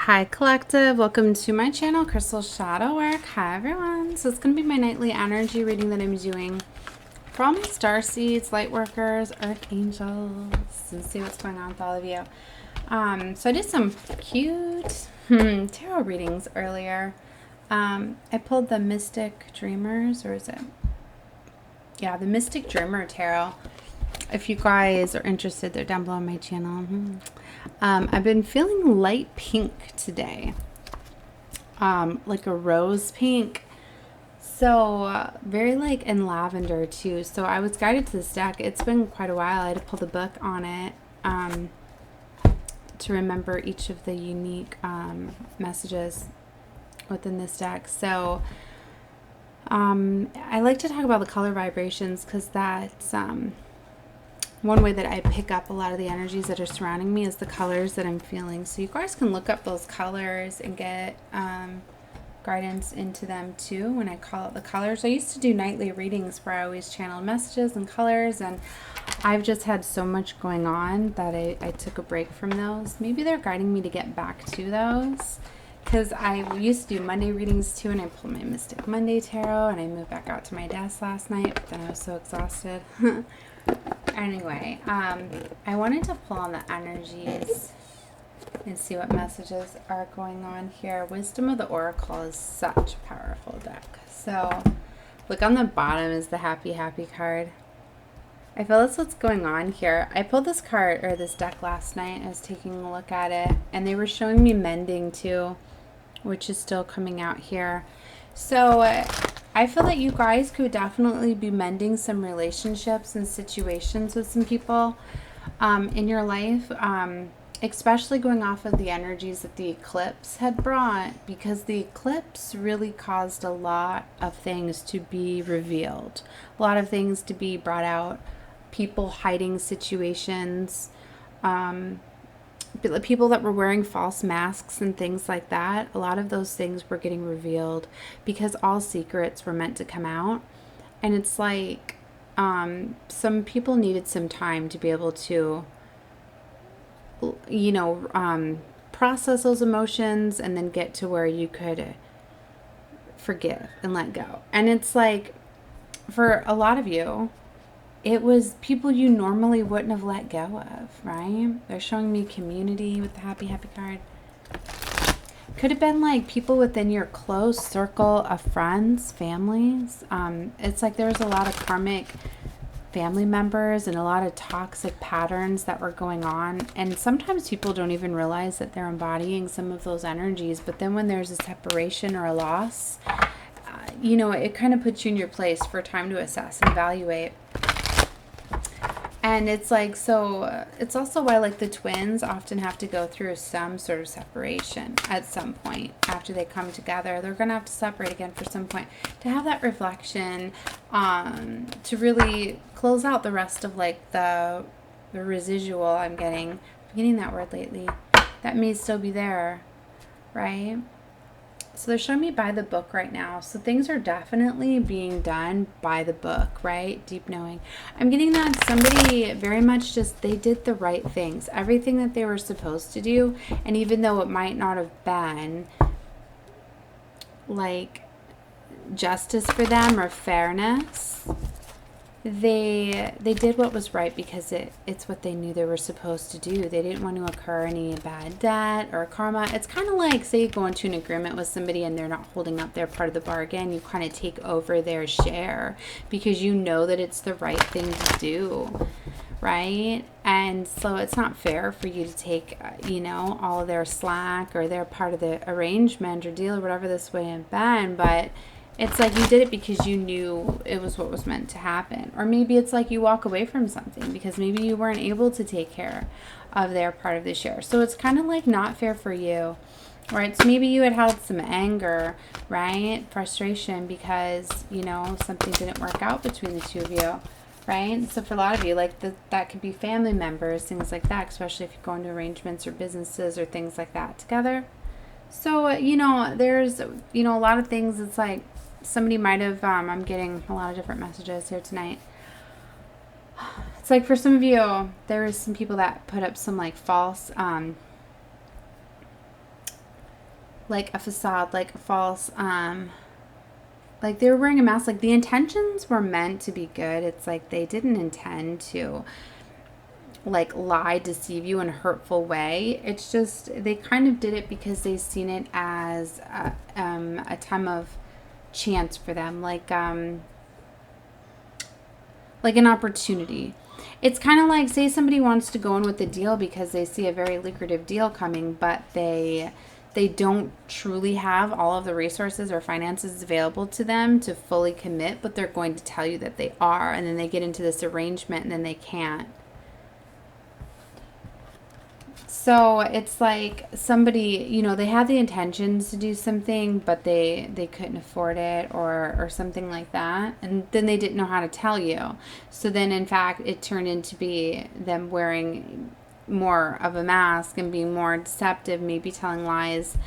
Hi Collective, welcome to my channel, Crystal Shadow Work. Hi everyone. So it's going to be my nightly energy reading that I'm doing for all my star seeds, light workers, earth angels, and see what's going on with all of you. So I did some cute tarot readings earlier. I pulled the Mystic Dreamers, or is it? Yeah, the Mystic Dreamer Tarot. If you guys are interested, they're down below on my channel. I've been feeling light pink today, like a rose pink. So very like in lavender too. So I was guided to this deck. It's been quite a while. I had to pull the book on it to remember each of the unique messages within this deck. So I like to talk about the color vibrations because that's one way that I pick up a lot of the energies that are surrounding me is the colors that I'm feeling. So you guys can look up those colors and get guidance into them too when I call out the colors. I used to do nightly readings where I always channeled messages and colors, and I've just had so much going on that I took a break from those. Maybe they're guiding me to get back to those, because I used to do Monday readings too, and I pulled my Mystic Monday Tarot, and I moved back out to my desk last night, but then I was so exhausted. Anyway, I wanted to pull on the energies and see what messages are going on here. Wisdom of the Oracle is such a powerful deck. So, look on the bottom is the Happy Happy card. I feel that's what's going on here. I pulled this card, or this deck last night. I was taking a look at it, and they were showing me mending too, which is still coming out here. So, I feel that you guys could definitely be mending some relationships and situations with some people in your life, especially going off of the energies that the eclipse had brought, because the eclipse really caused a lot of things to be revealed, a lot of things to be brought out, people hiding situations, people that were wearing false masks and things like that. A lot of those things were getting revealed because all secrets were meant to come out. And it's like some people needed some time to be able to, process those emotions and then get to where you could forgive and let go. And it's like, for a lot of you, it was people you normally wouldn't have let go of, right? They're showing me community with the Happy Happy card. Could have been like people within your close circle of friends, families. It's like there was a lot of karmic family members and a lot of toxic patterns that were going on. And sometimes people don't even realize that they're embodying some of those energies. But then when there's a separation or a loss, it kind of puts you in your place for time to assess and evaluate. And it's like, so it's also why like the twins often have to go through some sort of separation at some point after they come together. They're going to have to separate again for some point to have that reflection, to really close out the rest of like the residual I'm getting that word lately, that may still be there, right? So they're showing me by the book right now. So things are definitely being done by the book, right? Deep knowing. I'm getting that somebody very much just, they did the right things. Everything that they were supposed to do. And even though it might not have been like justice for them or fairness, they did what was right because it's what they knew they were supposed to do. They didn't want to incur any bad debt or karma. It's kind of like, say you go into an agreement with somebody and they're not holding up their part of the bargain. You kind of take over their share because you know that it's the right thing to do, right? And so it's not fair for you to take, all of their slack or their part of the arrangement or deal or whatever this way have been, but it's like you did it because you knew it was what was meant to happen. Or maybe it's like you walk away from something because maybe you weren't able to take care of their part of the share. So it's kind of like not fair for you. Right? So maybe you had some anger, right? Frustration because, something didn't work out between the two of you. Right? So for a lot of you, like that could be family members, things like that, especially if you go into arrangements or businesses or things like that together. So, there's, a lot of things. It's like somebody might have, I'm getting a lot of different messages here tonight. It's like for some of you, there was some people that put up some like false like a facade, like a false, like they were wearing a mask. Like the intentions were meant to be good. It's like they didn't intend to like lie, deceive you in a hurtful way. It's just they kind of did it because they seen it as a time of chance for them, like an opportunity. It's kind of like, say somebody wants to go in with a deal because they see a very lucrative deal coming, but they don't truly have all of the resources or finances available to them to fully commit, but they're going to tell you that they are, and then they get into this arrangement and then they can't. So it's like somebody, you know, they had the intentions to do something, but they couldn't afford it or something like that. And then they didn't know how to tell you. So then, in fact, it turned into be them wearing more of a mask and being more deceptive, maybe telling lies,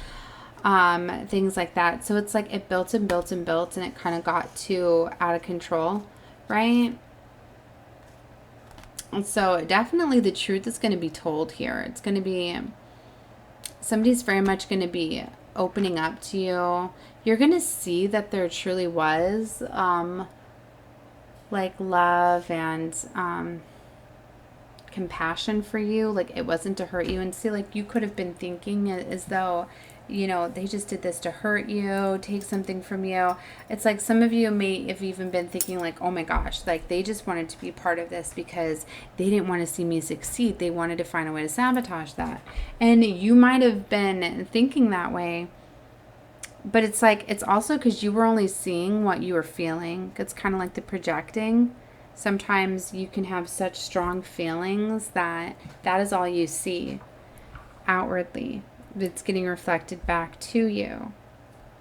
things like that. So it's like it built and built and built, and it kind of got too out of control, right? And so definitely the truth is going to be told here. It's going to be, somebody's very much going to be opening up to you. You're going to see that there truly was like love and compassion for you. Like it wasn't to hurt you. And see, like you could have been thinking as though, you know, they just did this to hurt you, take something from you. It's like some of you may have even been thinking like, oh my gosh, like they just wanted to be part of this because they didn't want to see me succeed. They wanted to find a way to sabotage that. And you might have been thinking that way, but it's like, it's also because you were only seeing what you were feeling. It's kind of like the projecting. Sometimes you can have such strong feelings that is all you see outwardly. It's getting reflected back to you.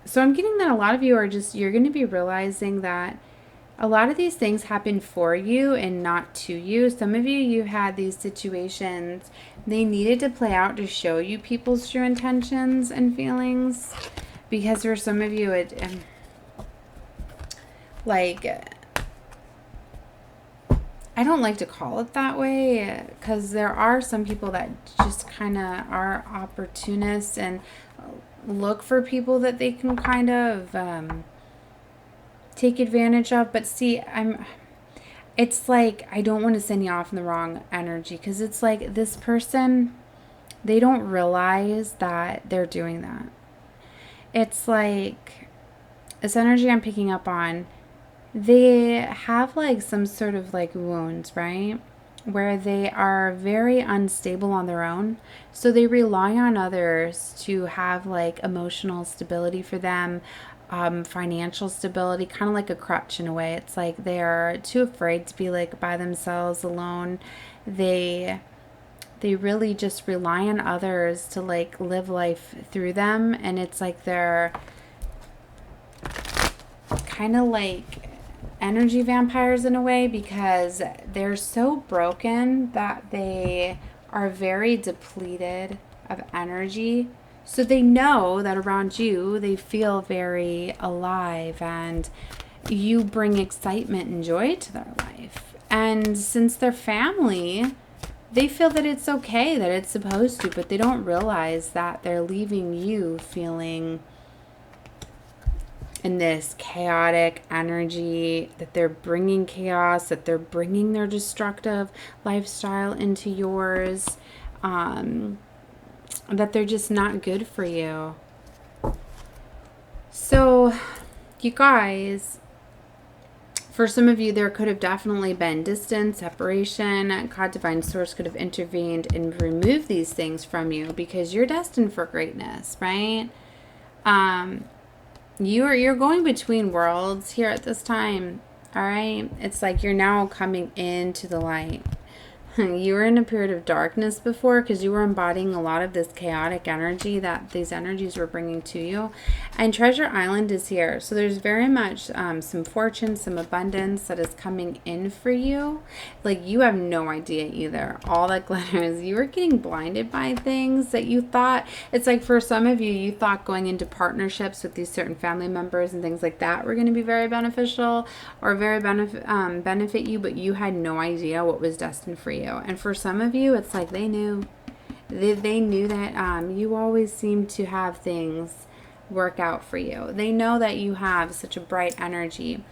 So I'm getting that a lot of you are just, you're going to be realizing that a lot of these things happen for you and not to you. Some of you had these situations, they needed to play out to show you people's true intentions and feelings. Because for some of you, it, like, I don't like to call it that way because there are some people that just kind of are opportunists and look for people that they can kind of take advantage of. But see, it's like, I don't want to send you off in the wrong energy because it's like this person, they don't realize that they're doing that. It's like this energy I'm picking up on, they have like some sort of like wounds, right? Where they are very unstable on their own. So they rely on others to have like emotional stability for them, financial stability, kind of like a crutch in a way. It's like they're too afraid to be like by themselves alone. They really just rely on others to like live life through them. And it's like they're kind of like energy vampires in a way because they're so broken that they are very depleted of energy. So they know that around you, they feel very alive and you bring excitement and joy to their life. And since they're family, they feel that it's okay, that it's supposed to, but they don't realize that they're leaving you feeling in this chaotic energy, that they're bringing chaos, that they're bringing their destructive lifestyle into yours, that they're just not good for you. So, you guys, for some of you, there could have definitely been distance, separation. God, Divine Source could have intervened and removed these things from you because you're destined for greatness, right? You're going between worlds here at this time, all right? It's like you're now coming into the light. You were in a period of darkness before because you were embodying a lot of this chaotic energy that these energies were bringing to you. And Treasure Island is here. So there's very much some fortune, some abundance that is coming in for you. Like you have no idea either. All that glitters. You were getting blinded by things that you thought. It's like for some of you, you thought going into partnerships with these certain family members and things like that were going to be very beneficial or very benefit you, but you had no idea what was destined for you. And for some of you, it's like they knew. They knew that you always seem to have things work out for you. They know that you have such a bright energy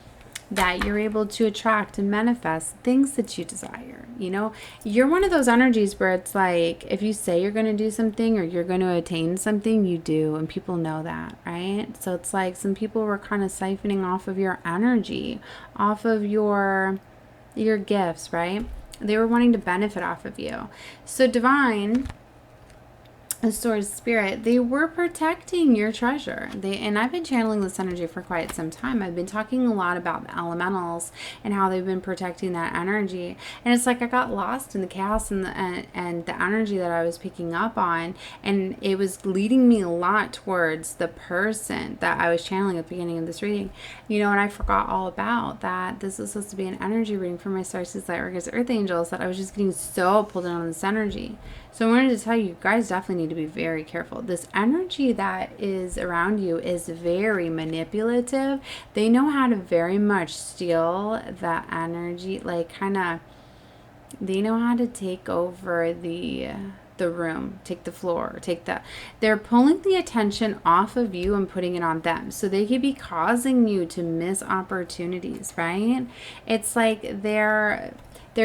that you're able to attract and manifest things that you desire. You know, you're one of those energies where it's like, if you say you're going to do something or you're going to attain something, you do, and people know that, right? So it's like some people were kind of siphoning off of your energy, off of your gifts, right? They were wanting to benefit off of you. So divine, a source spirit, they were protecting your treasure. And I've been channeling this energy for quite some time. I've been talking a lot about the elementals and how they've been protecting that energy. And it's like I got lost in the chaos and the energy that I was picking up on, and it was leading me a lot towards the person that I was channeling at the beginning of this reading. You know, and I forgot all about that. This was supposed to be an energy reading for my sources, light workers, earth angels, that I was just getting so pulled in on this energy. So I wanted to tell you guys definitely need to be very careful. This energy that is around you is very manipulative. They know how to very much steal that energy, like they know how to take over the room, take the floor, they're pulling the attention off of you and putting it on them. So they could be causing you to miss opportunities, right? It's like they're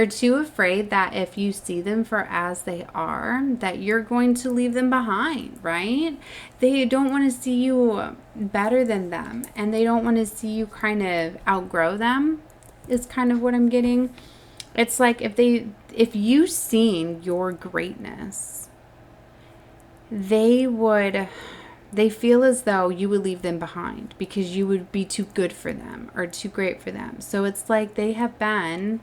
too afraid that if you see them for as they are, that you're going to leave them behind, right? They don't want to see you better than them, and they don't want to see you kind of outgrow them, is kind of what I'm getting. It's like if you seen your greatness, they feel as though you would leave them behind because you would be too good for them or too great for them. So it's like they have been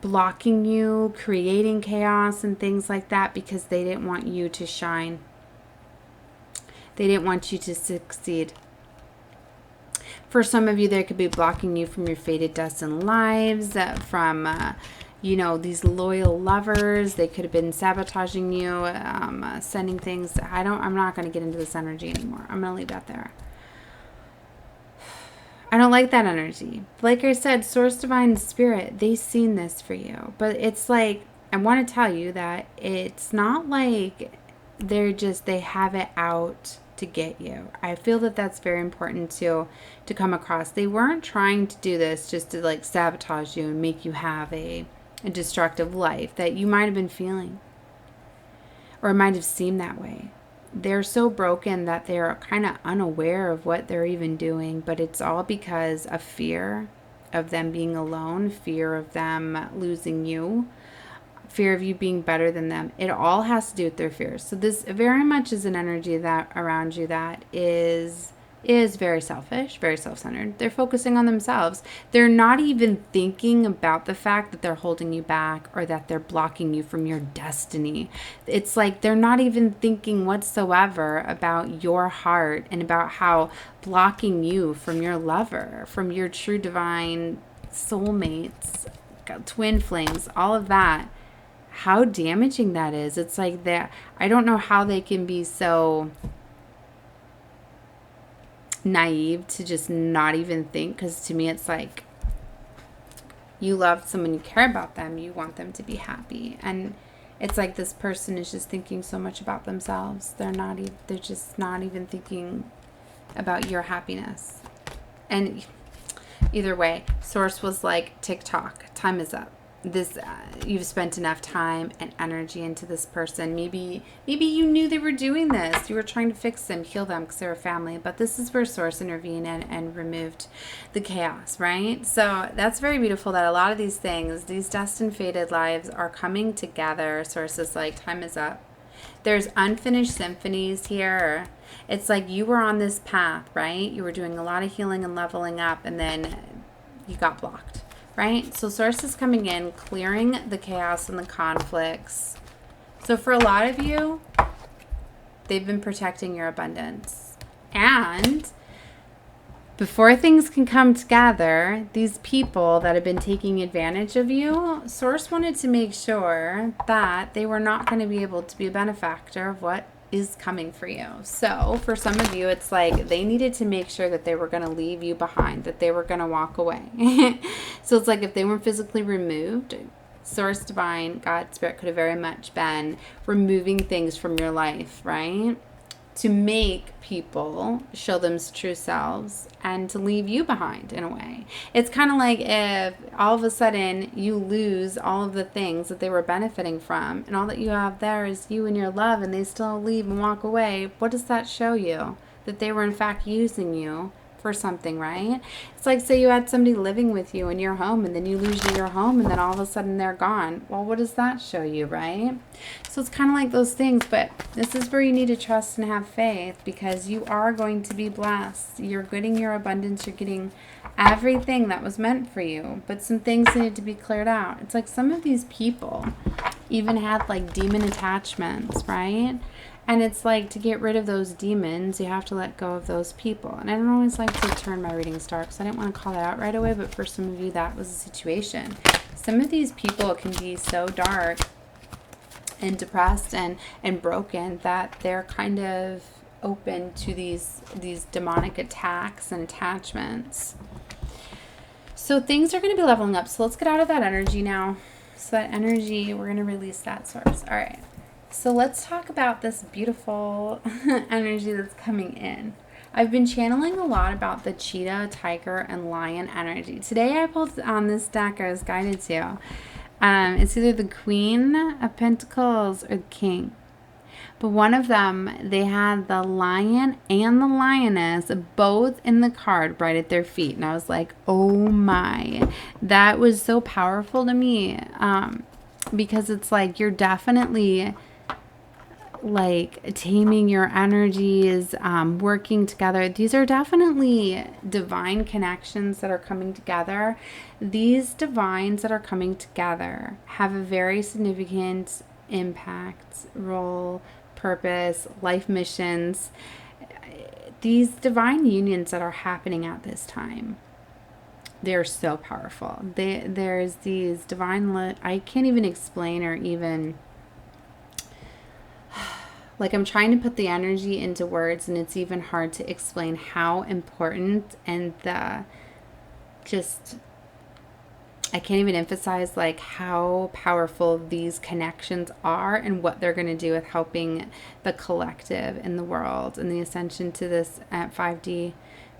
blocking you, creating chaos and things like that because they didn't want you to shine. They didn't want you to succeed. For some of you, they could be blocking you from your fated destined lives, from these loyal lovers. They could have been sabotaging you, sending things. I'm not going to get into this energy anymore. I'm going to leave that there. I don't like that energy. Like I said, Source Divine Spirit, they've seen this for you. But it's like, I want to tell you that it's not like they have it out to get you. I feel that that's very important to come across. They weren't trying to do this just to like sabotage you and make you have a destructive life that you might have been feeling. Or it might have seemed that way. They're so broken that they're kind of unaware of what they're even doing, but it's all because of fear of them being alone, fear of them losing you, fear of you being better than them. It all has to do with their fears. So this very much is an energy that around you that is very selfish, very self-centered. They're focusing on themselves. They're not even thinking about the fact that they're holding you back or that they're blocking you from your destiny. It's like they're not even thinking whatsoever about your heart and about how blocking you from your lover, from your true divine soulmates, twin flames, all of that, how damaging that is. It's like that. I don't know how they can be so naive to just not even think, because to me it's like you love someone, you care about them, you want them to be happy, and it's like this person is just thinking so much about themselves. They're just not even thinking about your happiness. And either way, Source was like, Tick-Tock, time is up. This you've spent enough time and energy into this person. Maybe you knew they were doing this. You were trying to fix them, heal them because they were family. But this is where Source intervened and removed the chaos, right? So that's very beautiful that a lot of these things, these destined fated lives are coming together. Source is like, time is up. There's unfinished symphonies here. It's like you were on this path, right? You were doing a lot of healing and leveling up, and then you got blocked. Right? So Source is coming in, clearing the chaos and the conflicts. So for a lot of you, they've been protecting your abundance. And before things can come together, these people that have been taking advantage of you, Source wanted to make sure that they were not going to be able to be a benefactor of what is coming for you. So for some of you, it's like they needed to make sure that they were going to leave you behind, that they were going to walk away. So it's like if they weren't physically removed, Source Divine, God, Spirit could have very much been removing things from your life, right? to make people show them true selves and to leave you behind in a way. It's kind of like if all of a sudden you lose all of the things that they were benefiting from, and all that you have there is you and your love, and they still leave and walk away. What does that show you? That they were in fact using you for something, right? It's like, say you had somebody living with you in your home, and then you lose your home, and then all of a sudden they're gone. Well, what does that show you, right? So it's kind of like those things, but this is where you need to trust and have faith, because you are going to be blessed. You're getting your abundance. You're getting everything that was meant for you, but some things need to be cleared out. It's like some of these people even had like demon attachments, right? And it's like, to get rid of those demons, you have to let go of those people. And I don't always like to turn my readings dark, so I didn't want to call that out right away, but for some of you, that was the situation. Some of these people can be so dark and depressed and broken that they're kind of open to these demonic attacks and attachments. So things are going to be leveling up. So let's get out of that energy now. So that energy, we're going to release that source. All right. So let's talk about this beautiful energy that's coming in. I've been channeling a lot about the cheetah, tiger, and lion energy. Today I pulled on this deck I was guided to. It's either the Queen of Pentacles or the King. But one of them, they had the lion and the lioness both in the card right at their feet. And I was like, oh my. That was so powerful to me. Because it's like, you're definitely like taming your energies, working together. These are definitely divine connections that are coming together. These divines that are coming together have a very significant impact, role, purpose, life missions. These divine unions that are happening at this time, they're so powerful. There's these divine, I can't even explain or even, like, I'm trying to put the energy into words, and it's even hard to explain how important and I can't even emphasize like how powerful these connections are and what they're going to do with helping the collective in the world and the ascension to this 5D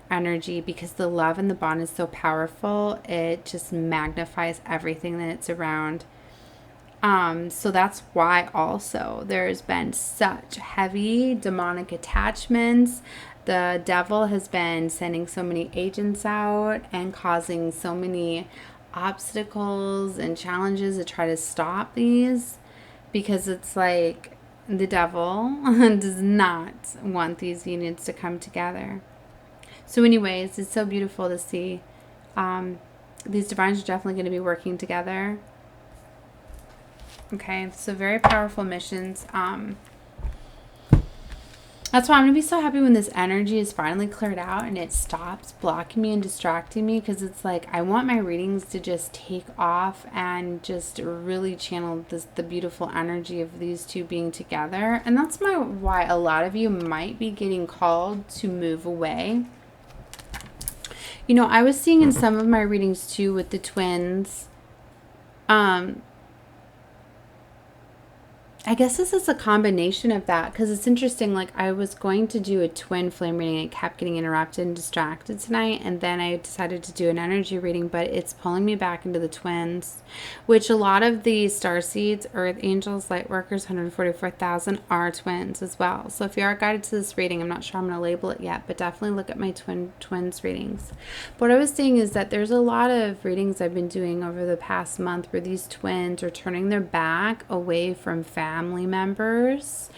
energy, because the love and the bond is so powerful. It just magnifies everything that it's around. So that's why also there's been such heavy demonic attachments. The devil has been sending so many agents out and causing so many obstacles and challenges to try to stop these, because it's like the devil does not want these unions to come together. So anyways, it's so beautiful to see. These divines are definitely going to be working together. Okay, so very powerful missions. That's why I'm going to be so happy when this energy is finally cleared out and it stops blocking me and distracting me, because it's like I want my readings to just take off and just really channel the beautiful energy of these two being together. And that's why a lot of you might be getting called to move away. You know, I was seeing in some of my readings too with the twins, I guess this is a combination of that, because it's interesting. Like, I was going to do a twin flame reading. It kept getting interrupted and distracted tonight. And then I decided to do an energy reading, but it's pulling me back into the twins, which a lot of the starseeds, earth angels, light workers, 144,000 are twins as well. So if you are guided to this reading, I'm not sure I'm going to label it yet, but definitely look at my twins readings. But what I was saying is that there's a lot of readings I've been doing over the past month where these twins are turning their back away from family members,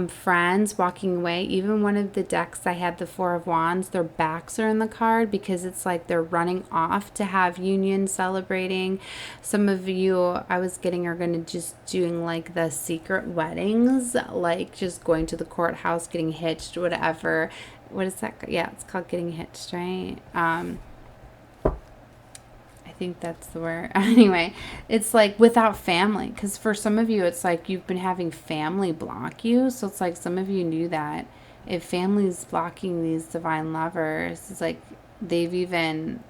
friends, walking away. Even one of the decks I had, the Four of Wands, their backs are in the card because it's like they're running off to have union celebrating. Some of you I was getting are going to just doing like the secret weddings, like just going to the courthouse, getting hitched, whatever. What is that? Yeah, it's called getting hitched, right? I think that's the word. Anyway, it's like without family, because for some of you it's like you've been having family block you. So it's like some of you knew that if family's blocking these divine lovers, it's like they've even,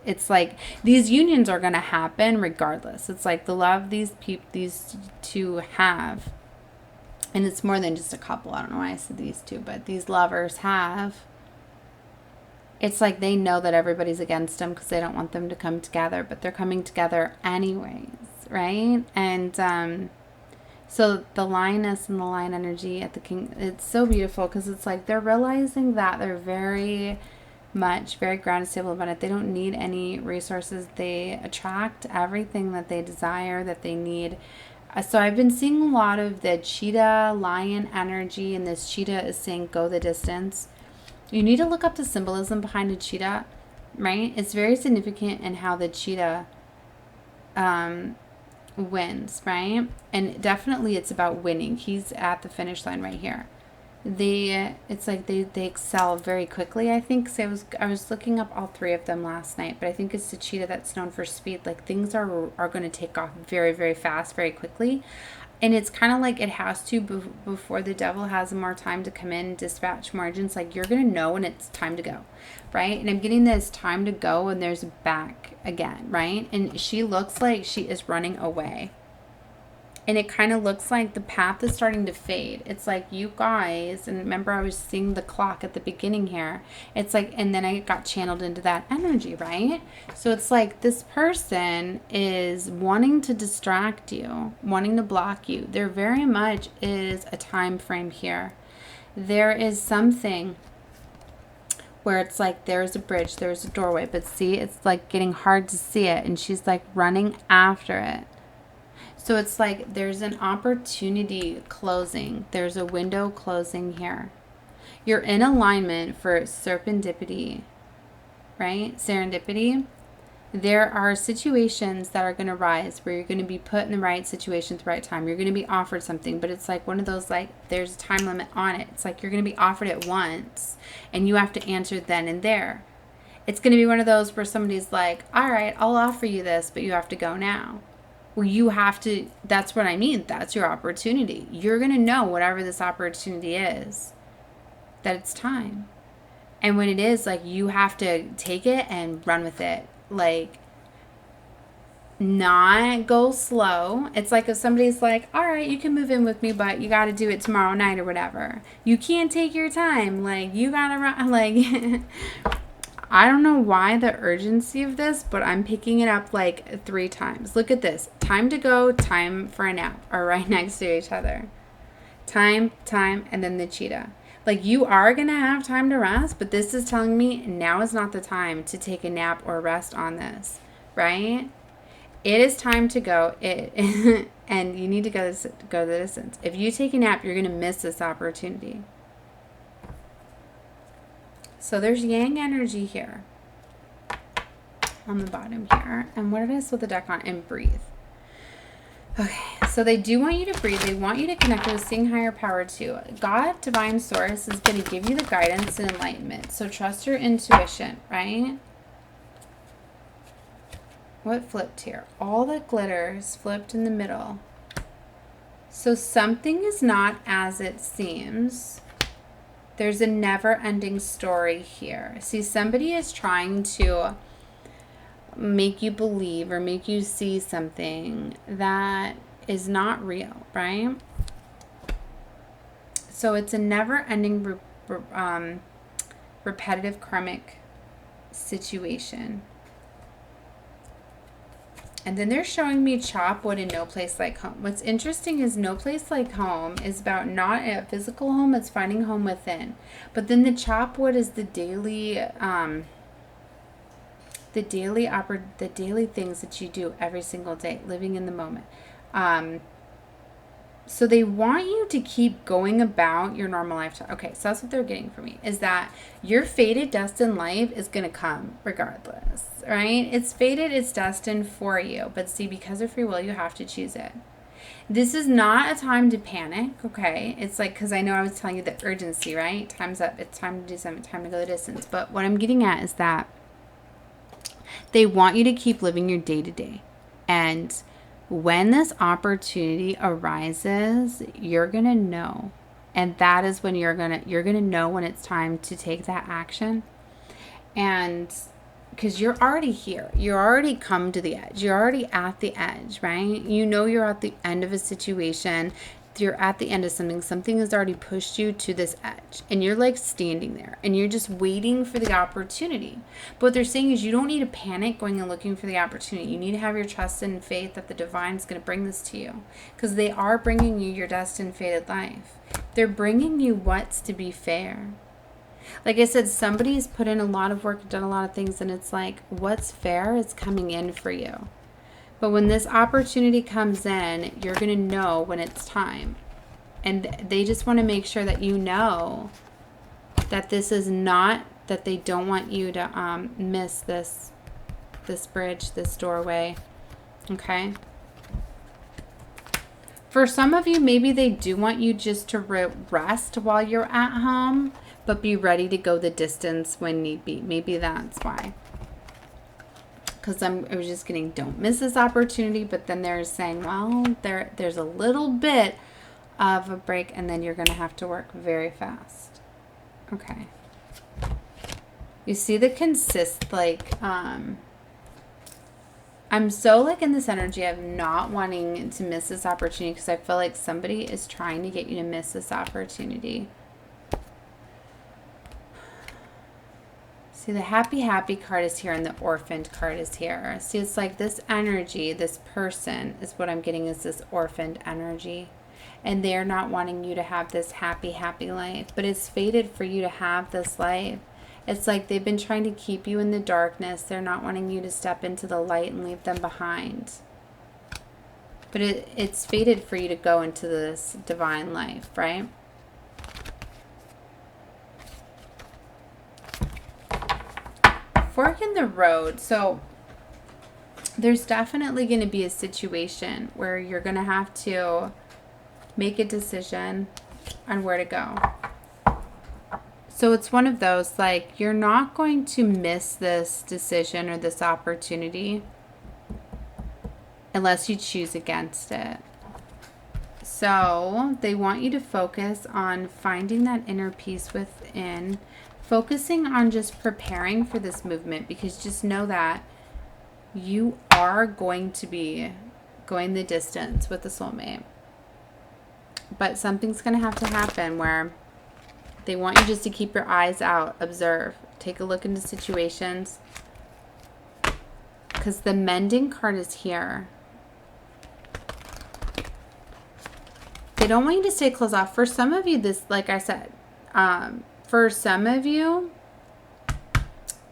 it's like these unions are going to happen regardless. It's like the love these two have and it's more than just a couple. I don't know why I said these two, but these lovers have, it's like they know that everybody's against them because they don't want them to come together, but they're coming together anyways, right? And so the lioness and the lion energy at the king, it's so beautiful because it's like they're realizing that they're very grounded, stable, abundant. They don't need any resources. They attract everything that they desire, that they need. So I've been seeing a lot of the cheetah lion energy, and this cheetah is saying go the distance. You need to look up the symbolism behind a cheetah, right? It's very significant in how the cheetah wins, right? And definitely it's about winning. He's at the finish line right here. It's like they excel very quickly, I think. So I was looking up all three of them last night, but I think it's the cheetah that's known for speed. Like things are going to take off very, very fast, very quickly. And it's kind of like it has to before the devil has more time to come in and dispatch margins. Like you're going to know when it's time to go, right? And I'm getting this time to go and there's back again, right? And she looks like she is running away. And it kind of looks like the path is starting to fade. It's like you guys, and remember I was seeing the clock at the beginning here. It's like, and then I got channeled into that energy, right? So it's like this person is wanting to distract you, wanting to block you. There very much is a time frame here. There is something where it's like there's a bridge, there's a doorway, but see, it's like getting hard to see it. And she's like running after it. So it's like there's an opportunity closing. There's a window closing here. You're in alignment for serendipity, right? Serendipity. There are situations that are going to rise where you're going to be put in the right situation at the right time. You're going to be offered something, but it's like one of those, like, there's a time limit on it. It's like you're going to be offered it once and you have to answer then and there. It's going to be one of those where somebody's like, all right, I'll offer you this, but you have to go now. Well, you have to, that's what I mean. That's your opportunity. You're going to know whatever this opportunity is, that it's time. And when it is, like, you have to take it and run with it. Like, not go slow. It's like if somebody's like, all right, you can move in with me, but you got to do it tomorrow night or whatever. You can't take your time. Like, you got to run, like... I don't know why the urgency of this, but I'm picking it up like 3 times. Look at this. Time to go, time for a nap are right next to each other. Time, and then the cheetah. Like you are going to have time to rest, but this is telling me now is not the time to take a nap or rest on this, right? It is time to go. And you need to go the distance. If you take a nap, you're going to miss this opportunity. So there's yang energy here on the bottom here. And what it is with the deck on, and breathe. Okay, so they do want you to breathe. They want you to connect with seeing higher power too. God, divine source, is going to give you the guidance and enlightenment. So trust your intuition, right? What flipped here? All the glitters flipped in the middle. So something is not as it seems. There's a never-ending story here. See, somebody is trying to make you believe or make you see something that is not real, right? So it's a never-ending, repetitive karmic situation. And then they're showing me chop wood and no place like home. What's interesting is no place like home is about not a physical home, it's finding home within. But then the chop wood is the daily things that you do every single day, living in the moment. So they want you to keep going about your normal lifestyle. Okay, so that's what they're getting from me, is that your fated, destined life is going to come regardless, right? It's fated, it's destined for you. But see, because of free will, you have to choose it. This is not a time to panic, okay? It's like, because I know I was telling you the urgency, right? Time's up. It's time to do something. Time to go the distance. But what I'm getting at is that they want you to keep living your day-to-day. And when this opportunity arises, you're going to know. And that is when you're going to know when it's time to take that action. And because you're already here. You're already come to the edge. You're already at the edge, right? You know you're at the end of a situation. you're at the end of something. Something has already pushed you to this edge, and you're like standing there and you're just waiting for the opportunity. But what they're saying is you don't need to panic going and looking for the opportunity. You need to have your trust and faith that the divine is going to bring this to you, because they are bringing you your destined fated life. They're bringing you what's to be fair. Like I said, somebody's put in a lot of work, done a lot of things, and it's like what's fair is coming in for you. But when this opportunity comes in, you're going to know when it's time. And they just want to make sure that you know that this is not, that they don't want you to miss this bridge, this doorway. Okay? For some of you, maybe they do want you just to rest while you're at home, but be ready to go the distance when need be. Maybe that's why. Because I was just getting, don't miss this opportunity, but then they're saying, well, there's a little bit of a break, and then you're going to have to work very fast. Okay. You see the I'm so like in this energy of not wanting to miss this opportunity, because I feel like somebody is trying to get you to miss this opportunity. See, the happy card is here and the orphaned card is here. See, it's like this energy, this person is what I'm getting, is this orphaned energy. And they're not wanting you to have this happy life. But it's fated for you to have this life. It's like they've been trying to keep you in the darkness. They're not wanting you to step into the light and leave them behind. But it's fated for you to go into this divine life, right? Fork in the road. So there's definitely going to be a situation where you're going to have to make a decision on where to go. So it's one of those, like, you're not going to miss this decision or this opportunity unless you choose against it. So they want you to focus on finding that inner peace within, focusing on just preparing for this movement, because just know that you are going to be going the distance with the soulmate. But something's going to have to happen where they want you just to keep your eyes out, observe, take a look into situations, because the mending card is here. They don't want you to stay closed off. For some of you, this, like I said, for some of you,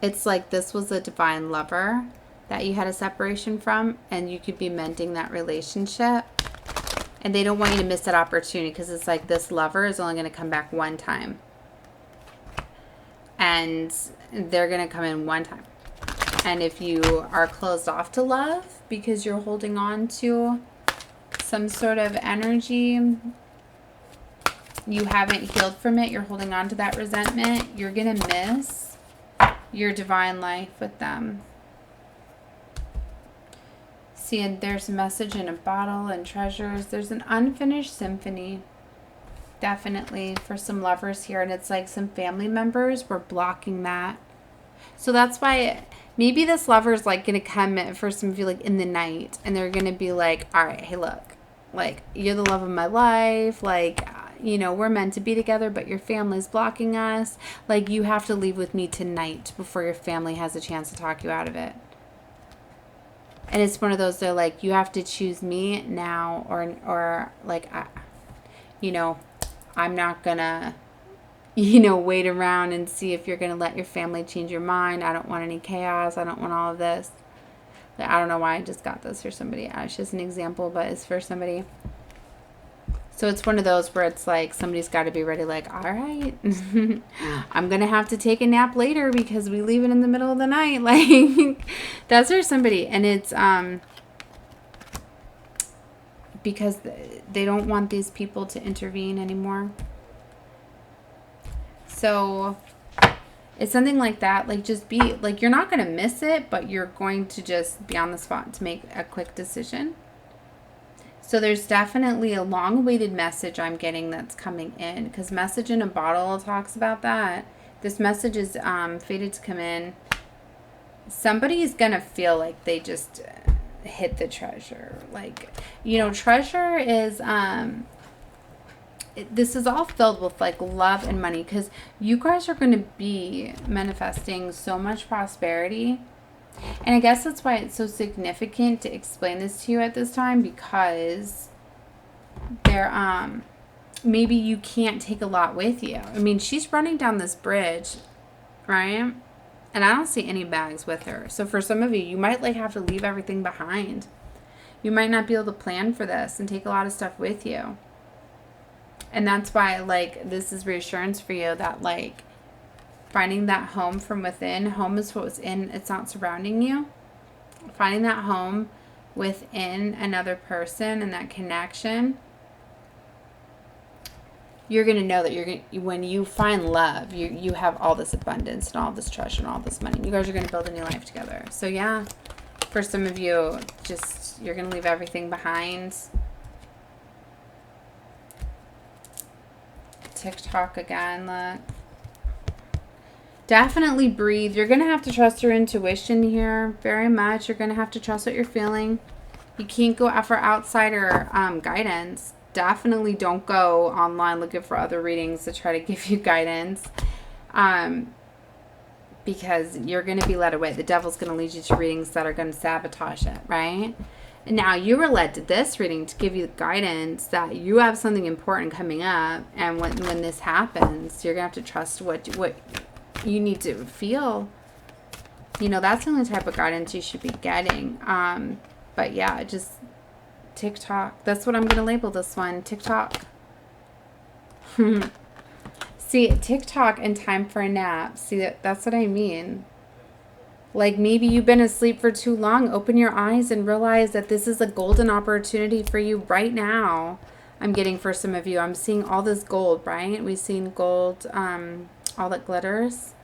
it's like this was a divine lover that you had a separation from, and you could be mending that relationship. And they don't want you to miss that opportunity, because it's like this lover is only going to come back one time. And they're going to come in one time. And if you are closed off to love because you're holding on to some sort of energy, you haven't healed from it, you're holding on to that resentment, you're going to miss your divine life with them. See, and there's a message in a bottle and treasures. There's an unfinished symphony, definitely, for some lovers here. And it's like some family members were blocking that. So that's why maybe this lover is like going to come for some of you like in the night. And they're going to be like, all right, hey, look, like, you're the love of my life. Like, you know, we're meant to be together, but your family's blocking us. Like, you have to leave with me tonight before your family has a chance to talk you out of it. And it's one of those, they're like, you have to choose me now, or like, you know, I'm not gonna, you know, wait around and see if you're gonna let your family change your mind. I don't want any chaos. I don't want all of this. I don't know why I just got this for somebody. It's just an example, but it's for somebody. So it's one of those where it's like somebody's got to be ready, like, all right, I'm going to have to take a nap later because we leave it in the middle of the night. Like, that's for somebody. And it's because they don't want these people to intervene anymore. So it's something like that. Like, just be, like, you're not going to miss it, but you're going to just be on the spot to make a quick decision. So there's definitely a long-awaited message I'm getting that's coming in, because message in a bottle talks about that. This message is fated to come in. Somebody's going to feel like they just hit the treasure. Like, you know, treasure is this is all filled with like love and money, because you guys are going to be manifesting so much prosperity. And I guess that's why it's so significant to explain this to you at this time, because maybe you can't take a lot with you. I mean, she's running down this bridge, right? And I don't see any bags with her. So for some of you, you might like have to leave everything behind. You might not be able to plan for this and take a lot of stuff with you. And that's why, like, this is reassurance for you that, like, finding that home from within. Home is what's in, it's not surrounding you. Finding that home within another person and that connection. You're going to know that when you find love, you have all this abundance and all this treasure and all this money. You guys are going to build a new life together. So yeah, for some of you, just, you're going to leave everything behind. Tick-Tock again, look. Definitely breathe. You're going to have to trust your intuition here very much. You're going to have to trust what you're feeling. You can't go for outsider guidance. Definitely don't go online looking for other readings to try to give you guidance, because you're going to be led away. The devil's going to lead you to readings that are going to sabotage it, right? And now you were led to this reading to give you guidance that you have something important coming up, and when this happens, you're going to have to trust what you need to feel. You know, that's the only type of guidance you should be getting. But yeah, just Tick-Tock. That's what I'm going to label this one. Tick-Tock. See, Tick-Tock and time for a nap. See, that's what I mean. Like, maybe you've been asleep for too long. Open your eyes and realize that this is a golden opportunity for you right now. I'm getting for some of you. I'm seeing all this gold, right? We've seen gold, all that glitters.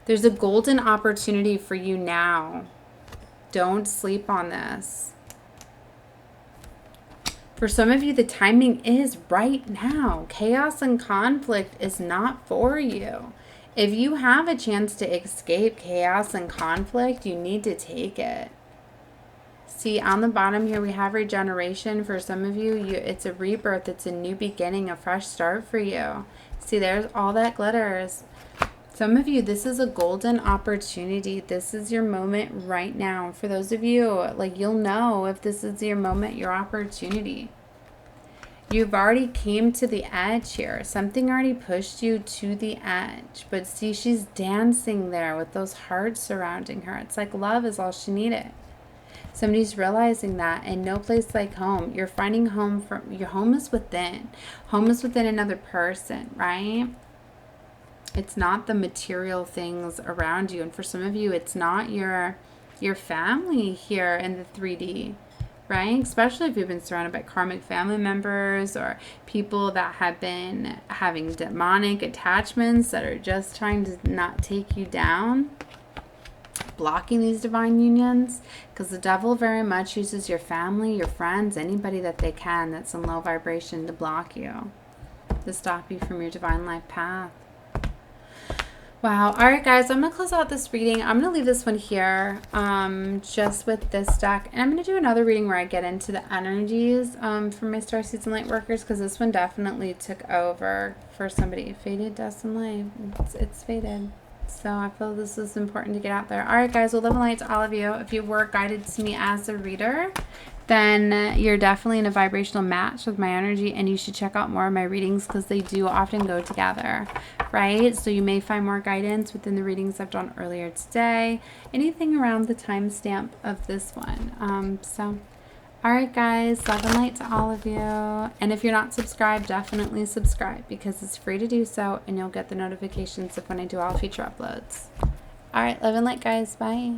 There's a golden opportunity for you now. Don't sleep on this. For some of you, the timing is right now. Chaos and conflict is not for you. If you have a chance to escape chaos and conflict, you need to take it. See, on the bottom here, we have regeneration. For some of you, it's a rebirth. It's a new beginning, a fresh start for you. See, there's all that glitters. Some of you, this is a golden opportunity. This is your moment right now. For those of you, like, you'll know if this is your moment, your opportunity. You've already came to the edge here. Something already pushed you to the edge. But see, she's dancing there with those hearts surrounding her. It's like love is all she needed. Somebody's realizing that, and no place like home. You're finding home from, your home is within. Home is within another person, right? It's not the material things around you. And for some of you, it's not your family here in the 3D, right? Especially if you've been surrounded by karmic family members or people that have been having demonic attachments that are just trying to not take you down, blocking these divine unions, because the devil very much uses your family, your friends, anybody that they can that's in low vibration to block you, to stop you from your divine life path. Wow. All right, guys, I'm going to close out this reading. I'm going to leave this one here just with this deck. And I'm going to do another reading where I get into the energies for my star seeds and light workers, because this one definitely took over for somebody. Faded, dust, and light. It's faded. So I feel this is important to get out there. All right, guys, well, love and light to all of you. If you were guided to me as a reader, then you're definitely in a vibrational match with my energy, and you should check out more of my readings because they do often go together, right? So you may find more guidance within the readings I've done earlier today, anything around the timestamp of this one. All right, guys, love and light to all of you. And if you're not subscribed, definitely subscribe because it's free to do so, and you'll get the notifications of when I do all future uploads. All right, love and light, guys. Bye.